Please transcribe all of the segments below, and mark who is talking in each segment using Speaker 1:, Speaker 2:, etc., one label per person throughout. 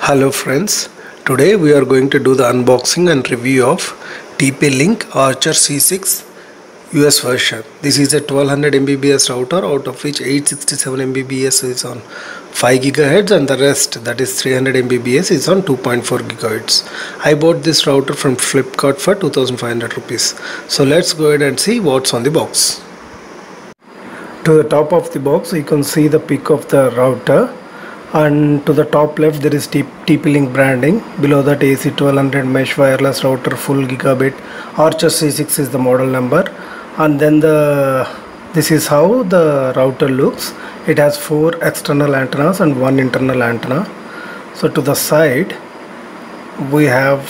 Speaker 1: Hello friends, today we are going to do the unboxing and review of TP-Link Archer C6 US version. This is a 1200 Mbps router, out of which 867 Mbps is on 5 GHz and the rest, that is 300 Mbps, is on 2.4 GHz. I bought this router from Flipkart for 2500 rupees. So let's go ahead and see what's on the box. To the top of the box you can see the pic of the router, and to the top left there is TP-Link branding. Below that AC1200 mesh wireless router full gigabit Archer C6 is the model number, and then this is how the router looks. It has 4 external antennas and 1 internal antenna. So to the side we have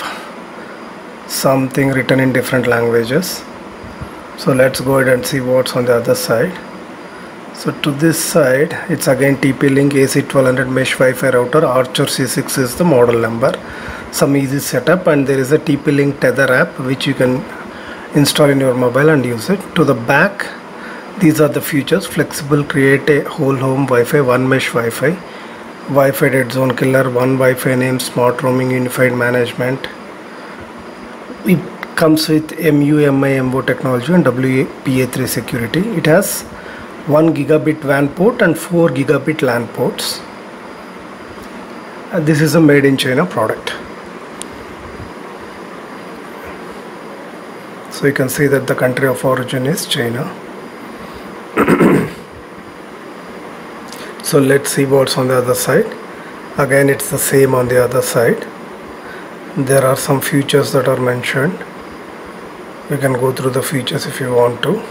Speaker 1: something written in different languages. So let's go ahead and see what's on the other side. So to this side it's again TP-Link AC1200 mesh Wi-Fi router, Archer C6 is the model number. Some easy setup, and there is a TP-Link tether app which you can install in your mobile and use it. To the back, these are the features: flexible, create a whole home Wi-Fi, one mesh Wi-Fi, Wi-Fi dead zone killer, one Wi-Fi name, smart roaming, unified management. It comes with MU-MI-MO technology and WPA3 security. It has 1 gigabit WAN port and 4 gigabit LAN ports. And this is a made in China product. So you can see that the country of origin is China. So let's see what's on the other side. Again it's the same on the other side. There are some features that are mentioned. You can go through the features if you want to.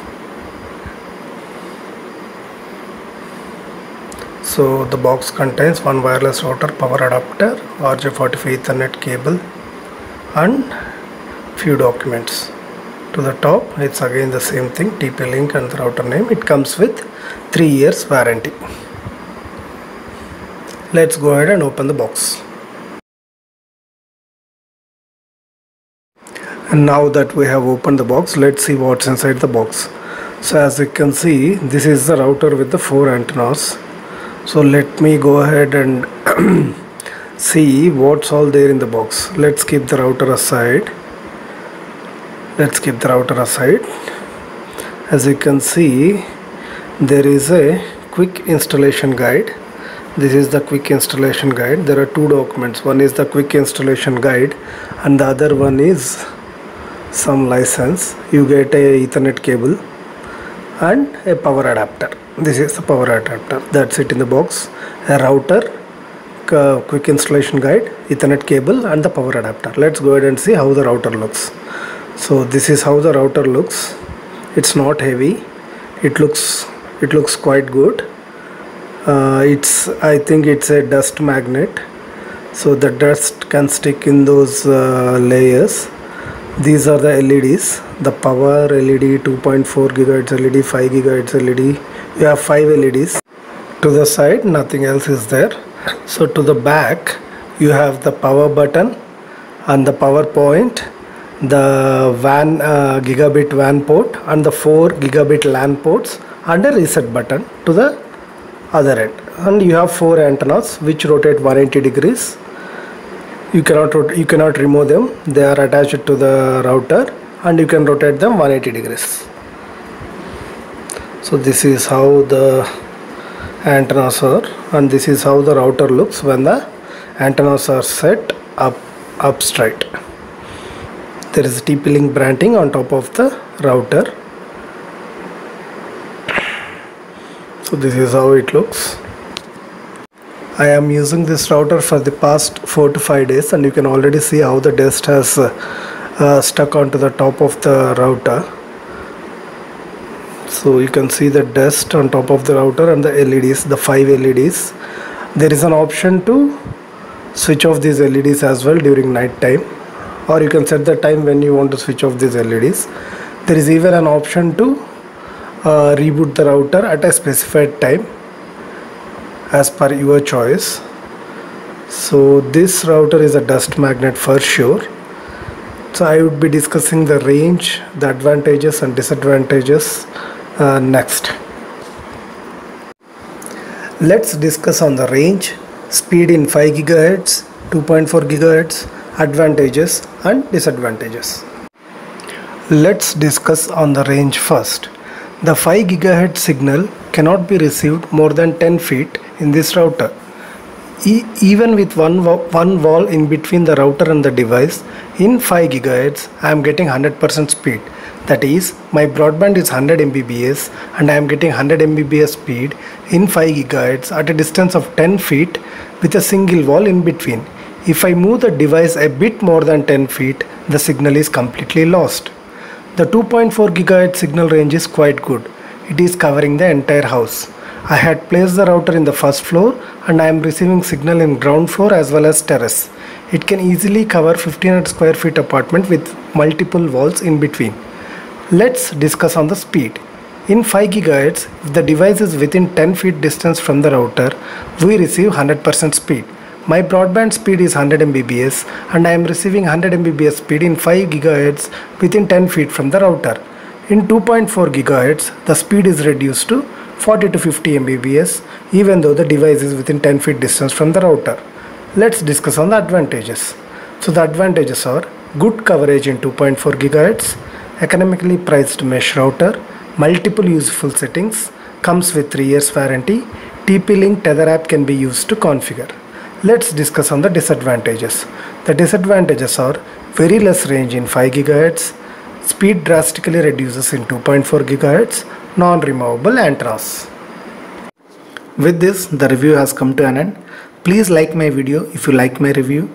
Speaker 1: So the box contains one wireless router, power adapter, RJ45 Ethernet cable, and few documents. To the top it's again the same thing, TP-Link and the router name. It comes with 3 years warranty. Let's go ahead and open the box. And now that we have opened the box, let's see what's inside the box. So as you can see, this is the router with the 4 antennas. So let me go ahead and see what's all there in the box. Let's keep the router aside. As you can see, there is a quick installation guide. This is the quick installation guide. There are 2 documents. One is the quick installation guide and the other one is some license. You get a Ethernet cable and a power adapter. This is the power adapter. That's it in the box. A router, quick installation guide, Ethernet cable, and the power adapter. Let's go ahead and see how the router looks. So this is how the router looks. It's not heavy. It looks quite good. I think it's a dust magnet, so the dust can stick in those layers. These are the LEDs, the power LED, 2.4 GHz LED, 5 GHz LED. You have 5 LEDs. To the side nothing else is there. So to the back you have the power button and the power point, the WAN gigabit WAN port and the 4 gigabit LAN ports, and a reset button to the other end. And you have 4 antennas which rotate 180 degrees. You cannot remove them. They are attached to the router and you can rotate them 180 degrees. So this is how the antennas are, and this is how the router looks when the antennas are set up straight. There is TP-Link branding on top of the router. So this is how it looks. I am using this router for the past 4 to 5 days, and you can already see how the dust has stuck onto the top of the router. So you can see the dust on top of the router and the LEDs, the 5 LEDs. There is an option to switch off these LEDs as well during night time, or you can set the time when you want to switch off these LEDs. There is even an option to reboot the router at a specified time as per your choice. So this router is a dust magnet for sure. So I would be discussing the range, the advantages and disadvantages next. Let's discuss on the range. Speed in 5 GHz, 2.4 GHz, advantages and disadvantages. Let's discuss on the range first. The 5 GHz signal cannot be received more than 10 feet in this router. Even with one wall in between the router and the device, in 5 GHz I am getting 100% speed. That is, my broadband is 100 Mbps and I am getting 100 Mbps speed in 5 GHz at a distance of 10 feet with a single wall in between. If I move the device a bit more than 10 feet, the signal is completely lost. The 2.4 GHz signal range is quite good. It is covering the entire house. I had placed the router in the first floor and I am receiving signal in ground floor as well as terrace. It can easily cover 1500 square feet apartment with multiple walls in between. Let's discuss on the speed. In 5 GHz, if the device is within 10 feet distance from the router, we receive 100% speed. My broadband speed is 100 Mbps and I am receiving 100 Mbps speed in 5 GHz within 10 feet from the router. In 2.4 GHz, the speed is reduced to 40 to 50 Mbps even though the device is within 10 feet distance from the router. Let's discuss on the advantages. So the advantages are good coverage in 2.4 GHz, economically priced mesh router, multiple useful settings, comes with 3 years warranty, TP-Link Tether app can be used to configure. Let's discuss on the disadvantages. The disadvantages are very less range in 5 GHz, speed drastically reduces in 2.4 GHz, non-removable antennas. With this, the review has come to an end. Please like my video if you like my review.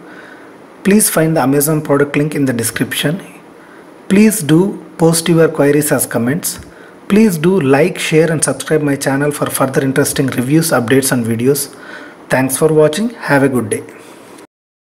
Speaker 1: Please find the Amazon product link in the description. Please do post your queries as comments. Please do like, share and subscribe my channel for further interesting reviews, updates and videos. Thanks for watching. Have a good day.